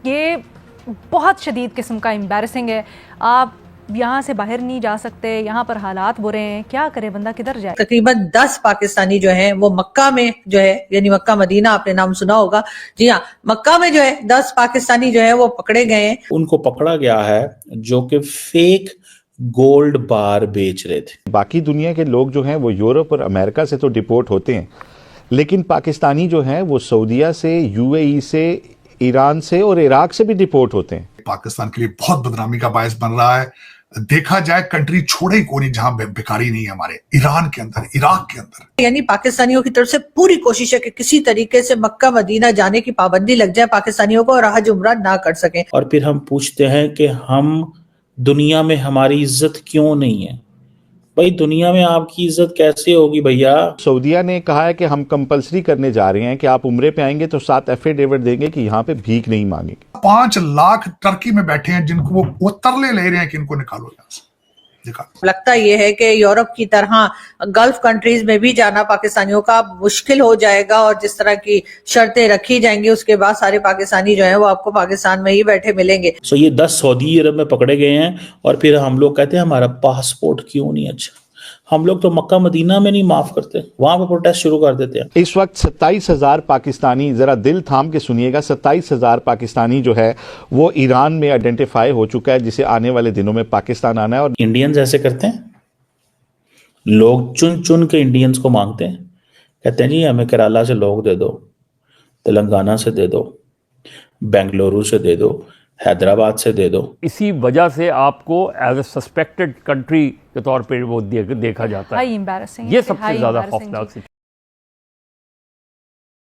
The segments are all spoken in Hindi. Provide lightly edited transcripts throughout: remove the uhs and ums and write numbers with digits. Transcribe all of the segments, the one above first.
ये बहुत शदीद किस्म का एम्बैरसिंग है। आप यहाँ से बाहर नहीं जा सकते, यहाँ पर हालात बुरे हैं, क्या करे बंदा, किधर जाए। तकरीबन 10 पाकिस्तानी जो हैं वो मक्का में जो है, यानी मक्का मदीना आपने नाम सुना होगा, जी हाँ, मक्का में जो है 10 पाकिस्तानी जो है वो पकड़े गए हैं। उनको पकड़ा गया है जो कि फेक गोल्ड बार बेच रहे थे। बाकी दुनिया के लोग जो हैं वो यूरोप और अमेरिका से तो डिपोर्ट होते हैं, लेकिन पाकिस्तानी जो हैं वो सऊदीया से, यूएई से, ईरान से और इराक से भी डिपोर्ट होते हैं। पाकिस्तान के लिए बहुत बदनामी का बायस बन रहा है। देखा जाए कंट्री छोड़े को नहीं जहां बेकारी नहीं है, हमारे ईरान के अंदर, इराक के अंदर। यानी पाकिस्तानियों की तरफ से पूरी कोशिश है कि किसी तरीके से मक्का मदीना जाने की पाबंदी लग जाए पाकिस्तानियों को और हज उम्रा ना कर सके। और फिर हम पूछते हैं कि हम दुनिया में हमारी इज्जत क्यों नहीं है। भाई दुनिया में आपकी इज्जत कैसे होगी भैया। सऊदीया ने कहा है कि हम कंपलसरी करने जा रहे हैं कि आप उम्रे पे आएंगे तो 7 एफिडेविट देंगे कि यहाँ पे भीख नहीं मांगेंगे। 5 लाख टर्की में बैठे हैं जिनको वो तरले ले रहे हैं कि इनको निकालो यहाँ से। लगता यह है कि यूरोप की तरह गल्फ कंट्रीज में भी जाना पाकिस्तानियों का मुश्किल हो जाएगा और जिस तरह की शर्तें रखी जाएंगी उसके बाद सारे पाकिस्तानी जो है वो आपको पाकिस्तान में ही बैठे मिलेंगे। सो ये 10 सऊदी अरब में पकड़े गए हैं और फिर हम लोग कहते हैं हमारा पासपोर्ट क्यों नहीं अच्छा। हम लोग तो मक्का मदीना में नहीं माफ करते, वहां पर प्रोटेस्ट शुरू कर देते हैं। इस वक्त 27,000 पाकिस्तानी, जरा दिल थाम के सुनिएगा, 27,000 पाकिस्तानी जो है वो ईरान में आइडेंटिफाई हो चुका है, जिसे आने वाले दिनों में पाकिस्तान आना है। और इंडियंस ऐसे करते हैं, लोग चुन चुन के इंडियंस को मांगते हैं, कहते हैं जी हमें केरला से लोग दे दो, तेलंगाना से दे दो, बेंगलुरु से दे दो, हैदराबाद से दे दो। इसी वजह से आपको एज ए सस्पेक्टेड कंट्री के तौर पे वो देखा जाता है। ये सबसे ज्यादा खौफनाक सिचुएशन।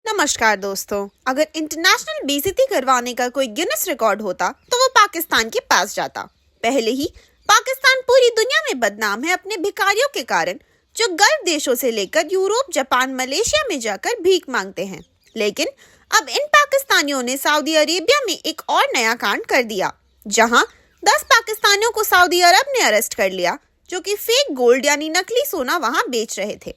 नमस्कार दोस्तों, अगर इंटरनेशनल बेइज्जती करवाने का कोई गिनेस रिकॉर्ड होता तो वो पाकिस्तान के पास जाता। पहले ही पाकिस्तान पूरी दुनिया में बदनाम है अपने भिखारियों के कारण, जो गल्फ देशों से लेकर यूरोप, जापान, मलेशिया में जाकर भीख मांगते हैं। लेकिन अब इन पाकिस्तानियों ने सऊदी अरेबिया में एक और नया कांड कर दिया, जहां 10 पाकिस्तानियों को सऊदी अरब ने अरेस्ट कर लिया, जो कि फेक गोल्ड यानी नकली सोना वहां बेच रहे थे।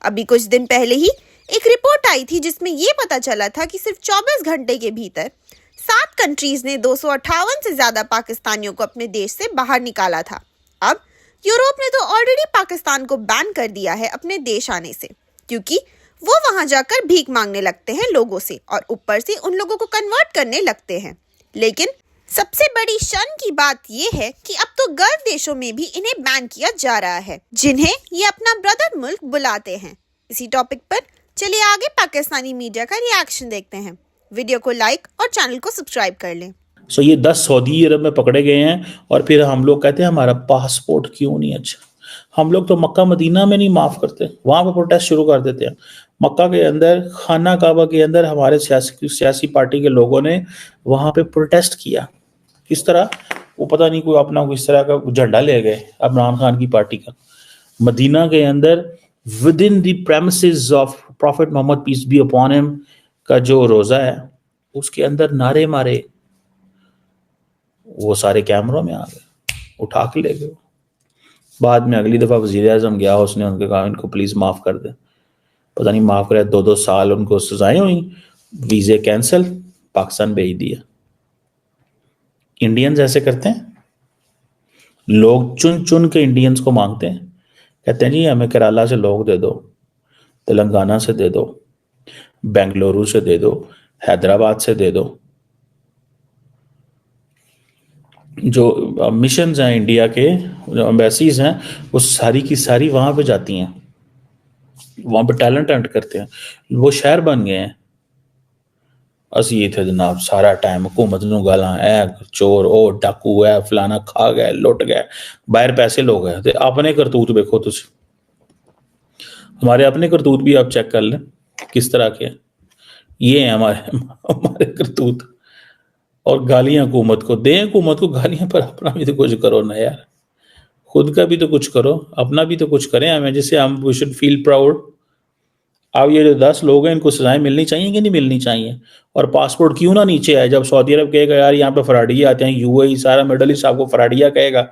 अभी कुछ दिन पहले ही एक रिपोर्ट आई थी जिसमें ये पता चला था कि सिर्फ 24 घंटे के भीतर 7 कंट्रीज ने 258 से ज्यादा पाकिस्तानियों को अपने देश से बाहर निकाला था। अब यूरोप ने तो ऑलरेडी पाकिस्तान को बैन कर दिया है अपने देश आने से, क्योंकि वो वहां जाकर भीख मांगने लगते हैं लोगों से और ऊपर से उन लोगों को कन्वर्ट करने लगते हैं। लेकिन सबसे बड़ी शर्म की बात ये है कि अब तो गल्फ देशों में भी इन्हें बैन किया जा रहा है, जिन्हें ये अपना ब्रदर मुल्क बुलाते हैं। इसी टॉपिक पर चलिए आगे पाकिस्तानी मीडिया का रिएक्शन देखते हैं। वीडियो को लाइक और चैनल को सब्सक्राइब कर लें। सो ये 10 सऊदी अरब में पकड़े गए हैं और फिर हम लोग कहते हैं हमारा पासपोर्ट क्यों नहीं अच्छा। हम लोग तो मक्का मदीना में नहीं माफ करते, वहां पर प्रोटेस्ट शुरू कर देते हैं। मक्का के अंदर, खाना काबा के अंदर हमारे सियासी पार्टी के लोगों ने वहां पे प्रोटेस्ट किया। किस तरह, वो पता नहीं कोई अपना किस तरह का झंडा ले गए इमरान खान की पार्टी का। मदीना के अंदर within the premises of prophet Muhammad peace be upon him का जो रोजा है उसके अंदर नारे मारे, वो सारे कैमरों में आ गए, उठा के ले गए। बाद में अगली दफा वजीर आजम गया, उसने उनके कहा इनको प्लीज माफ कर दे। पता नहीं माफ करे, 2-2 साल उनको सजाएं हुई, वीजे कैंसिल, पाकिस्तान भेज दिया। इंडियंस ऐसे करते हैं, लोग चुन चुन के इंडियंस को मांगते हैं, कहते हैं जी हमें केरला से लोग दे दो, तेलंगाना से दे दो, बेंगलुरु से दे दो, हैदराबाद से दे दो। जो मिशंस हैं इंडिया के, जो एम्बेसीज हैं, वो सारी की सारी वहां पे जाती हैं, वहां पे टैलेंट हंट करते हैं। वो शहर बन गए हैं। असी इत्थे जनाब सारा टाइम हुकूमत नूं गालां, ऐ चोर, ओ डाकू, ऐ फलाना खा गए, लुट गए, बाहर पैसे लोग है। अपने करतूत देखो तुसी, हमारे अपने करतूत भी आप चेक कर लें किस तरह के। ये हैं हमारे करतूत। और गालियां हुकूमत को दें, हुकूमत को गालियां, पर अपना भी तो कुछ करो ना यार, खुद का भी तो कुछ करो, अपना भी तो कुछ करें हमें, जिससे हम वी शुड फील प्राउड। अब ये जो 10 लोग हैं इनको सजाएं मिलनी चाहिए कि नहीं मिलनी चाहिए। और पासपोर्ट क्यों ना नीचे आए, जब सऊदी अरब कहेगा यार यहाँ पे फराडिया आते हैं, यूएई सारा मिडल ईस्ट आपको फराडिया कहेगा,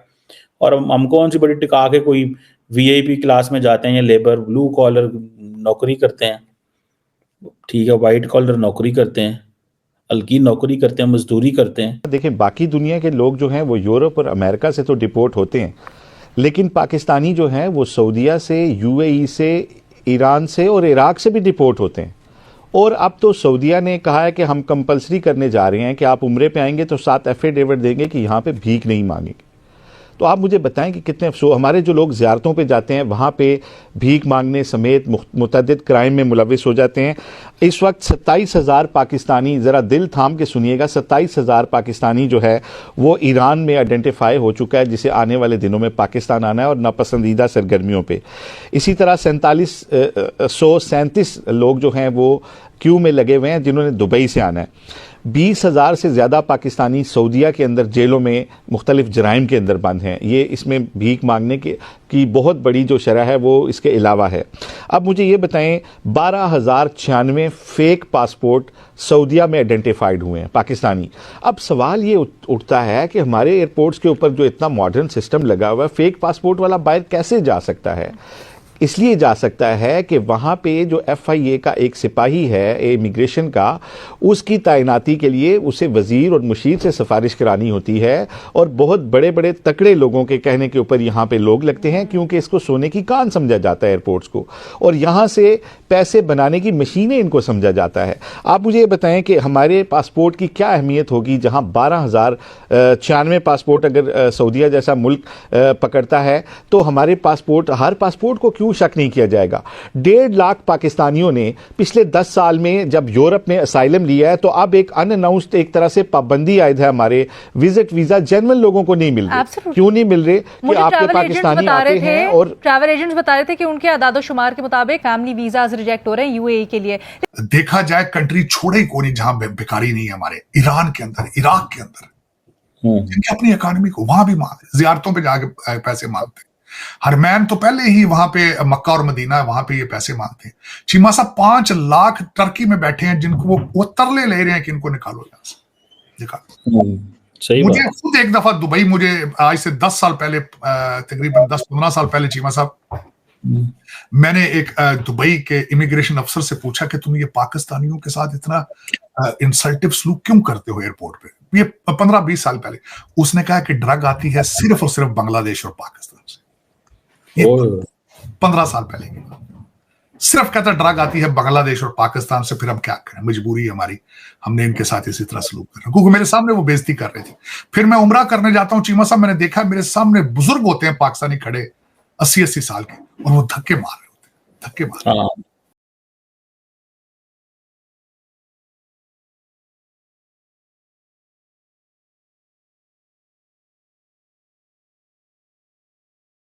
और हम कौन सी बड़ी टिका के कोई वीआईपी क्लास में जाते हैं या लेबर ब्लू कॉलर नौकरी करते हैं, ठीक है, वाइट कॉलर नौकरी करते हैं, हल्की नौकरी करते हैं, मजदूरी करते हैं। देखिए, बाकी दुनिया के लोग जो हैं वो यूरोप और अमेरिका से तो डिपोर्ट होते हैं, लेकिन पाकिस्तानी जो हैं वो सऊदीया से, यूएई से, ईरान से और इराक से भी डिपोर्ट होते हैं। और अब तो सऊदीया ने कहा है कि हम कंपलसरी करने जा रहे हैं कि आप उम्रे पे आएंगे तो 7 एफिडेविट देंगे कि यहाँ पे भीख नहीं मांगेंगे। तो आप मुझे बताएं कि कितने अफसोस, हमारे जो लोग ज़ियारतों पे जाते हैं वहाँ पे भीख मांगने समेत मुतअद्दिद क्राइम में मुलविस हो जाते हैं। इस वक्त 27,000 पाकिस्तानी, ज़रा दिल थाम के सुनिएगा, 27,000 पाकिस्तानी जो है वो ईरान में आइडेंटिफाई हो चुका है, जिसे आने वाले दिनों में पाकिस्तान आना है और नापसंदीदा सरगर्मियों पे। इसी तरह 47,137 लोग जो हैं वो क्यू में लगे हुए हैं जिन्होंने दुबई से आना है। 20,000 से ज़्यादा पाकिस्तानी सऊदीया के अंदर जेलों में मुख्तलिफ जराइम के अंदर बंद हैं। ये इसमें भीख मांगने की बहुत बड़ी जो शरह है वो इसके अलावा है। अब मुझे ये बताएं, 12,096 फेक पासपोर्ट सऊदीया में आइडेंटिफाइड हुए हैं पाकिस्तानी। अब सवाल ये उठता है कि हमारे एयरपोर्ट्स के ऊपर जो इतना मॉडर्न सिस्टम लगा हुआ है, फेक पासपोर्ट वाला बाहर कैसे जा सकता है? इसलिए जा सकता है कि वहाँ पे जो FIA का एक सिपाही है इमिग्रेशन का, उसकी तैनाती के लिए उसे वज़ीर और मुशीर से सिफारिश करानी होती है और बहुत बड़े बड़े तकड़े लोगों के कहने के ऊपर यहाँ पे लोग लगते हैं, क्योंकि इसको सोने की कान समझा जाता है एयरपोर्ट्स को, और यहाँ से पैसे बनाने की मशीनें इनको समझा जाता है। आप मुझे ये बताएं कि हमारे पासपोर्ट की क्या अहमियत होगी जहाँ 12,096 पासपोर्ट अगर सऊदीया जैसा मुल्क पकड़ता है, तो हमारे पासपोर्ट, हर पासपोर्ट को क्यों शक नहीं किया जाएगा? 1.5 लाख पाकिस्तानियों ने पिछले 10 साल में, जब यूरोप ने असाइलम लिया है, तो अब एक अनअनाउंस्ड एक तरह से पाबंदी आयद है हमारे विजिट वीजा जनरल लोगों को नहीं मिल रहे। क्यों नहीं मिल रहे? कि आपके पाकिस्तानी आते हैं और ट्रैवल एजेंट्स बता रहे थे कि उनके आदादोशुमार के मुताबिक फैमिली वीजाज रिजेक्ट हो रहे हैं यूएई के लिए। देखा जाए कंट्री छोड़े ही कोई नहीं जहां बेकारी नहीं है हमारे। ईरान के अंदर, इराक के अंदर, जिनकी अपनी इकोनॉमी को वहां भी जियारतों पे जाके पैसे मांगते हैं। हरमैन तो पहले ही वहां पे मक्का और मदीना है, वहां पे ये पैसे मांगते हैं। चीमा साहब 5 लाख टर्की में बैठे हैं जिनको वो तरले ले रहे हैं कि इनको निकालो यहां से। देखा, मुझे खुद एक दफा दुबई, मुझे आज से 10 साल पहले, तकरीबन 10-15 साल पहले, चीमा साहब, मैंने एक दुबई के इमिग्रेशन अफसर से पूछा कि तुम ये पाकिस्तानियों के साथ इतना इंसल्टिव सलूक क्यों करते हो एयरपोर्ट पे? ये 15-20 साल पहले। उसने कहा कि ड्रग आती है सिर्फ और सिर्फ बांग्लादेश और पाकिस्तान से। ये 15 साल पहले की बात। सिर्फ कहता ड्रग आती है बांग्लादेश और पाकिस्तान से, फिर हम क्या करें, मजबूरी है हमारी, हमने इनके साथ इसी तरह सलूक कर रहे हैं। क्योंकि मेरे सामने वो बेइज्जती कर रहे थे। फिर मैं उम्रा करने जाता हूँ, चीमा साहब, मैंने देखा मेरे सामने बुजुर्ग होते हैं पाकिस्तानी खड़े 80-80 साल के, और वो धक्के मार रहे होते हैं, धक्के मार रहे हैं।